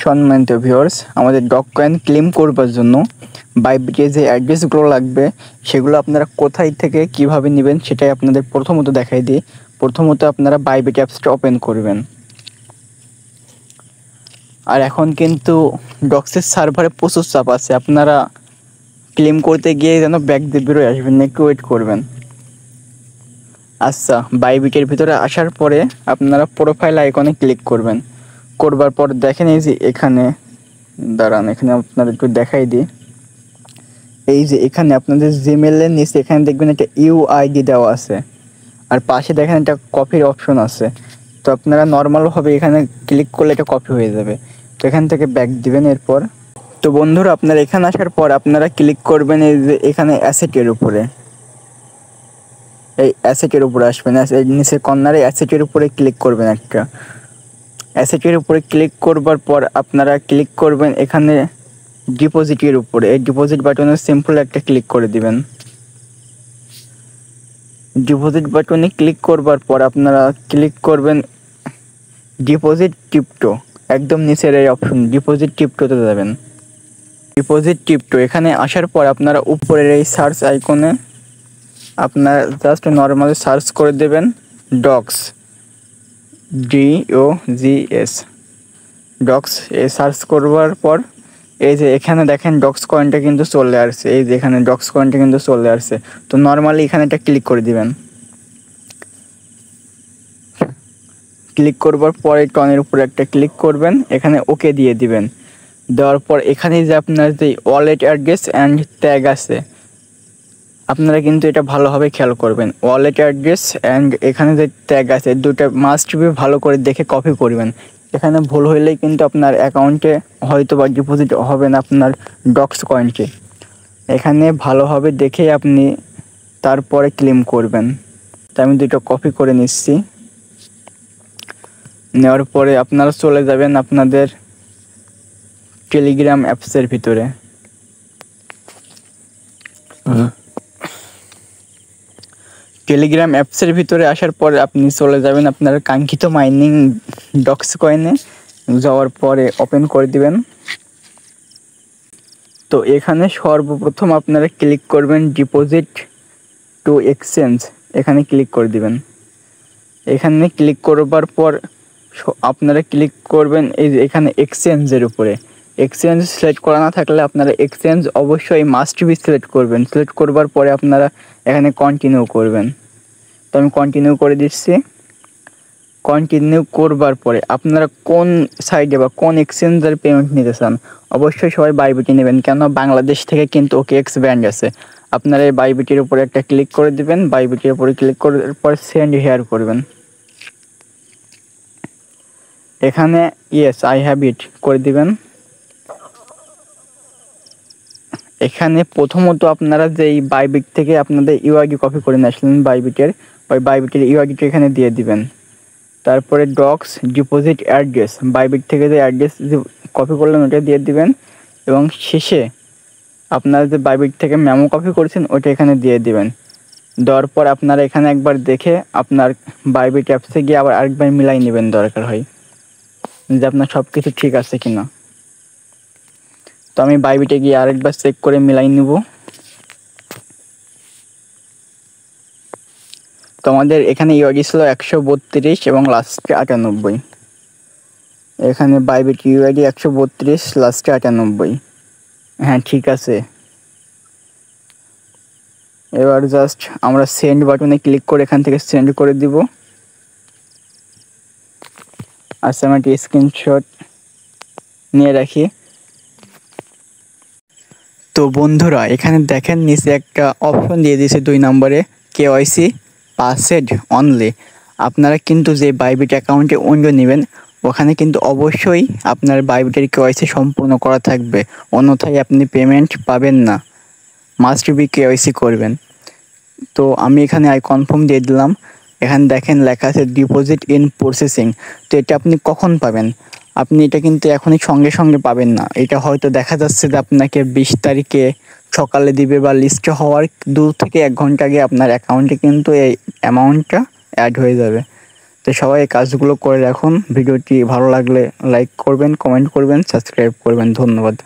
সম্মানিত ভিউয়ার্স, আমাদের dog coin claim করবার জন্য বাইবিটে যে অ্যাড্রেসগুলো লাগবে সেগুলো আপনারা কোথায় থেকে কিভাবে নেবেন সেটাই আপনাদের প্রথমত দেখাই দিই। প্রথমত আপনারা বাইবিট অ্যাপসটা ওপেন করবেন। আর এখন কিন্তু ডক্সের সার্ভারে প্রচুর চাপ আছে, আপনারা ক্লেম করতে গিয়ে যেন ব্যাক দিয়ে বেরোয় আসবেন না, একটু ওয়েট করবেন। আচ্ছা, বাইবিটের ভিতরে আসার পরে আপনারা প্রোফাইল আইকনে ক্লিক করবেন। করবার পর দেখেন এই যে এখানে দাঁড়ান, এখানে আপনাদের একটু দেখাই দিই। এই যে এখানে আপনাদের জিমেলের নিচে এখানে দেখবেন একটা ইউআইডি দেওয়া আছে, আর পাশে দেখেন একটা কপির অপশন আছে। তো আপনারা নর্মালভাবে এখানে ক্লিক করলে এটা কপি হয়ে যাবে। তো এখান থেকে ব্যাক দিবেন। এরপর তো বন্ধুরা, আপনারা এখানে আসার পর আপনারা ক্লিক করবেন এই যে এখানে অ্যাসেটের উপরে, এই অ্যাসেটের উপরে আসবেন। নিচে কর্নারে অ্যাসেটের উপরে ক্লিক করবেন। একটা অ্যাসেটের উপরে ক্লিক করবার পর আপনারা ক্লিক করবেন এখানে ডিপোজিটের উপরে। এই ডিপোজিট বাটনে সিম্পল একটা ক্লিক করে দিবেন। ডিপোজিট বাটনে ক্লিক করবার পর আপনারা ক্লিক করবেন ডিপোজিট ক্রিপ্টো, একদম নিচের এই অপশন ডিপোজিট ক্রিপ্টোতে যাবেন। ডিপোজিট ক্রিপ্টো এখানে আসার পর আপনারা উপরের এই সার্চ আইকনে আপনারা জাস্ট নর্মাল সার্চ করে দেবেন ডক্স, DOGS ডক্স। এই সার্চ করবার পর এই যে এখানে দেখেন ডক্স কয়েনটা কিন্তু চলে আসছে। এই যে এখানে ডক্স কয়েনটা কিন্তু চলে আসছে। তো নর্মালি এখানে একটা ক্লিক করে দিবেন। ক্লিক করবার পরে টনের উপরে একটা ক্লিক করবেন, এখানে ওকে দিয়ে দিবেন। দেওয়ার পর এখানে যে আপনার যে ওয়ালেট অ্যাড্রেস অ্যান্ড ট্যাগ আছে, আপনারা কিন্তু এটা ভালোভাবে খেয়াল করবেন। ওয়ালেট অ্যাড্রেস অ্যান্ড এখানে যে ট্যাগ আছে দুটো মাস্ট বি ভালো করে দেখে কপি করবেন। এখানে ভুল হইলেই কিন্তু আপনার অ্যাকাউন্টে হয়তো বা ডিপোজিট হবে না আপনার ডক্স কয়েনটি। এখানে ভালোভাবে দেখে আপনি তারপরে ক্লেম করবেন। তো আমি দুটো কপি করে নিচ্ছি। নেওয়ার পরে আপনারা চলে যাবেন আপনাদের টেলিগ্রাম অ্যাপসের ভিতরে। টেলিগ্রাম অ্যাপসের ভিতরে আসার পর আপনি চলে যাবেন আপনার কাঙ্ক্ষিত মাইনিং ডক্স কয়েনে। যাওয়ার পরে ওপেন করে দিবেন। তো এখানে সর্বপ্রথম আপনারা ক্লিক করবেন ডিপোজিট টু এক্সচেঞ্জ, এখানে ক্লিক করে দিবেন। এখানে ক্লিক করবার পর আপনারা ক্লিক করবেন এই যে এখানে এক্সচেঞ্জের উপরে। এক্সচেঞ্জ সিলেক্ট করা না থাকলে আপনারা এক্সচেঞ্জ অবশ্যই মাস্ট বি সিলেক্ট করবেন। সিলেক্ট করবার পরে আপনারা এখানে কন্টিনিউ করবেন। তো আমি কন্টিনিউ করে দিচ্ছি। কন্টিনিউ করবার পরে আপনারা কোন সাইডে বা কোন এক্সচেঞ্জের পেমেন্ট নিতে চান, অবশ্যই সবাই বাইবিটি নেবেন, কেন বাংলাদেশ থেকে কিন্তু OKX ব্যান্ড আছে। আপনারা এই বাইবিটির উপরে একটা ক্লিক করে দিবেন। বাইবিটির উপরে ক্লিক করার পর সেন্ড হেয়ার করবেন। এখানে ইয়েস আই হ্যাভ ইট করে দিবেন। এখানে প্রথমত আপনারা যে এই বাইবিট থেকে আপনাদের ইউআইডি কপি করে নিয়ে আসলেন বাইবিটের, ওই বাইবিটের ইউআইডিটা এখানে দিয়ে দিবেন। তারপরে ডক্স ডিপোজিট অ্যাড্রেস, বাইবিট থেকে যে অ্যাড্রেস যে কপি করলেন ওটা দিয়ে দিবেন। এবং শেষে আপনারা যে বাইবিট থেকে মেমো কপি করেছেন ওটা এখানে দিয়ে দিবেন। দেওয়ার পর আপনারা এখানে একবার দেখে আপনার বাইবিট অ্যাপসে গিয়ে আবার আরেকবার মিলাই নেবেন দরকার হয় যে আপনার সব কিছু ঠিক আছে কিনা। তো আমি বাইবিটে গিয়ে আরেকবার চেক করে মিলাই নিব। তো আমাদের এখানে ইউআইডি ছিল 132 এবং লাস্টে 98। এখানে বাইবিট ইউআইডি 132 লাস্টে 98। হ্যাঁ ঠিক আছে। এবার জাস্ট আমরা সেন্ড বাটনে ক্লিক করে এখান থেকে সেন্ড করে দিব। আচ্ছা, আমি একটা স্ক্রিনশট নিয়ে রাখি। তো বন্ধুরা, এখানে দেখেন নিচে একটা অপশন দিয়ে দিয়েছে 2 নম্বরে KYC পাসওয়ার্ড অনলি। আপনারা কিন্তু যে বাইবিট অ্যাকাউন্টে উইন্ডো নেবেন ওখানে কিন্তু অবশ্যই আপনার বাইবিটের KYC সম্পূর্ণ করা থাকবে, অন্যথায় আপনি পেমেন্ট পাবেন না। মাস্ট বি KYC করবেন। তো আমি এখানে আই কনফার্ম দিয়ে দিলাম। এখানে দেখেন লেখা আছে ডিপোজিট ইন প্রসেসিং। তো এটা আপনি কখন পাবেন? আপনি এটা কিন্তু এখনই সঙ্গে সঙ্গে পাবেন না। এটা হয়তো দেখা যাচ্ছে যে আপনাকে 20 তারিখে সকালে দিবে বা লিস্টে হওয়ার 2 থেকে 1 ঘন্টা আগে আপনার অ্যাকাউন্টে কিন্তু এই অ্যামাউন্টটা অ্যাড হয়ে যাবে। তো তো সবাই এই কাজগুলো করে রাখুন। ভিডিওটি ভালো লাগলে লাইক করবেন, কমেন্ট করবেন, সাবস্ক্রাইব করবেন। ধন্যবাদ।